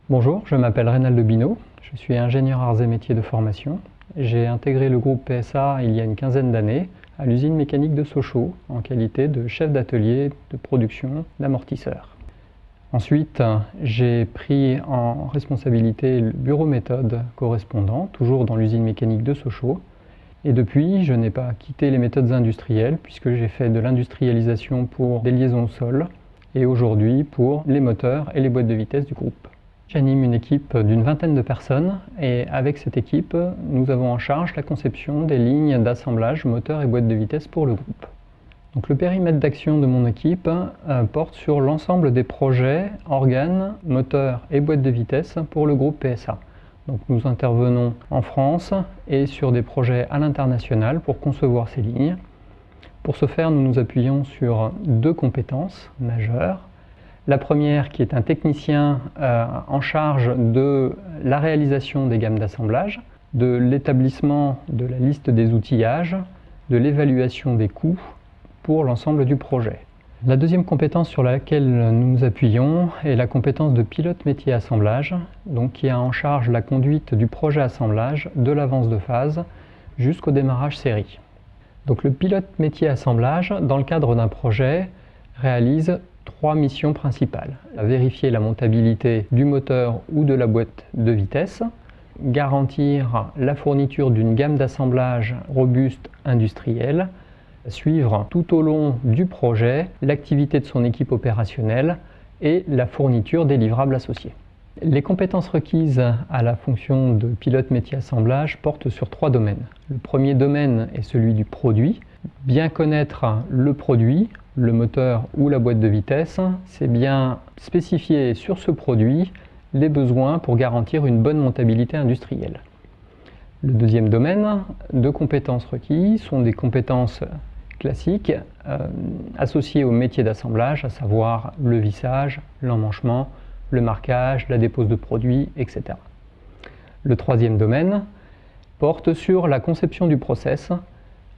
Bonjour, je m'appelle Reynaldo Binot, je suis ingénieur arts et métiers de formation. J'ai intégré le groupe PSA il y a une quinzaine d'années à l'usine mécanique de Sochaux en qualité de chef d'atelier de production d'amortisseurs. Ensuite, j'ai pris en responsabilité le bureau méthode correspondant, toujours dans l'usine mécanique de Sochaux. Et depuis, je n'ai pas quitté les méthodes industrielles puisque j'ai fait de l'industrialisation pour des liaisons au sol et aujourd'hui pour les moteurs et les boîtes de vitesse du groupe. J'anime une équipe d'une vingtaine de personnes et avec cette équipe, nous avons en charge la conception des lignes d'assemblage moteurs et boîtes de vitesse pour le groupe. Donc le périmètre d'action de mon équipe porte sur l'ensemble des projets, organes, moteurs et boîtes de vitesse pour le groupe PSA. Donc nous intervenons en France et sur des projets à l'international pour concevoir ces lignes. Pour ce faire, nous nous appuyons sur deux compétences majeures. La première qui est un technicien en charge de la réalisation des gammes d'assemblage, de l'établissement de la liste des outillages, de l'évaluation des coûts pour l'ensemble du projet. La deuxième compétence sur laquelle nous nous appuyons est la compétence de pilote métier assemblage, donc qui a en charge la conduite du projet assemblage de l'avance de phase jusqu'au démarrage série. Donc le pilote métier assemblage, dans le cadre d'un projet, réalise trois missions principales. Vérifier la montabilité du moteur ou de la boîte de vitesse, garantir la fourniture d'une gamme d'assemblage robuste industrielle, suivre tout au long du projet l'activité de son équipe opérationnelle et la fourniture des livrables associés. Les compétences requises à la fonction de pilote métier assemblage portent sur trois domaines. Le premier domaine est celui du produit. Bien connaître le produit, le moteur ou la boîte de vitesse, c'est bien spécifier sur ce produit les besoins pour garantir une bonne montabilité industrielle. Le deuxième domaine de compétences requises sont des compétences classiques associées au métier d'assemblage, à savoir le vissage, l'emmanchement, le marquage, la dépose de produits, etc. Le troisième domaine porte sur la conception du process,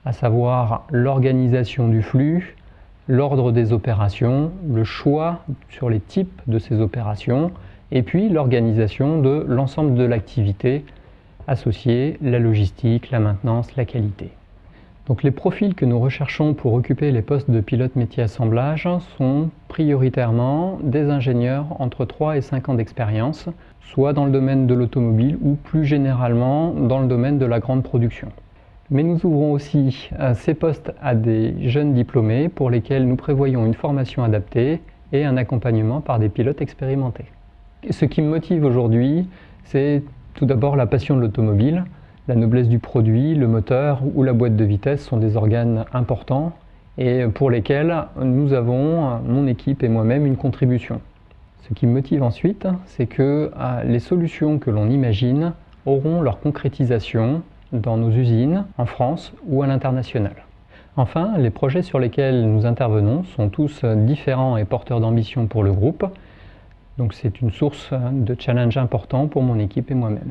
à savoir l'organisation du flux, l'ordre des opérations, le choix sur les types de ces opérations, et puis l'organisation de l'ensemble de l'activité associée, la logistique, la maintenance, la qualité. Donc les profils que nous recherchons pour occuper les postes de pilote métier assemblage sont prioritairement des ingénieurs entre 3 et 5 ans d'expérience, soit dans le domaine de l'automobile ou plus généralement dans le domaine de la grande production. Mais nous ouvrons aussi ces postes à des jeunes diplômés pour lesquels nous prévoyons une formation adaptée et un accompagnement par des pilotes expérimentés. Ce qui me motive aujourd'hui, c'est tout d'abord la passion de l'automobile. La noblesse du produit, le moteur ou la boîte de vitesse sont des organes importants et pour lesquels nous avons, mon équipe et moi-même, une contribution. Ce qui me motive ensuite, c'est que les solutions que l'on imagine auront leur concrétisation dans nos usines, en France ou à l'international. Enfin, les projets sur lesquels nous intervenons sont tous différents et porteurs d'ambition pour le groupe. Donc c'est une source de challenge important pour mon équipe et moi-même.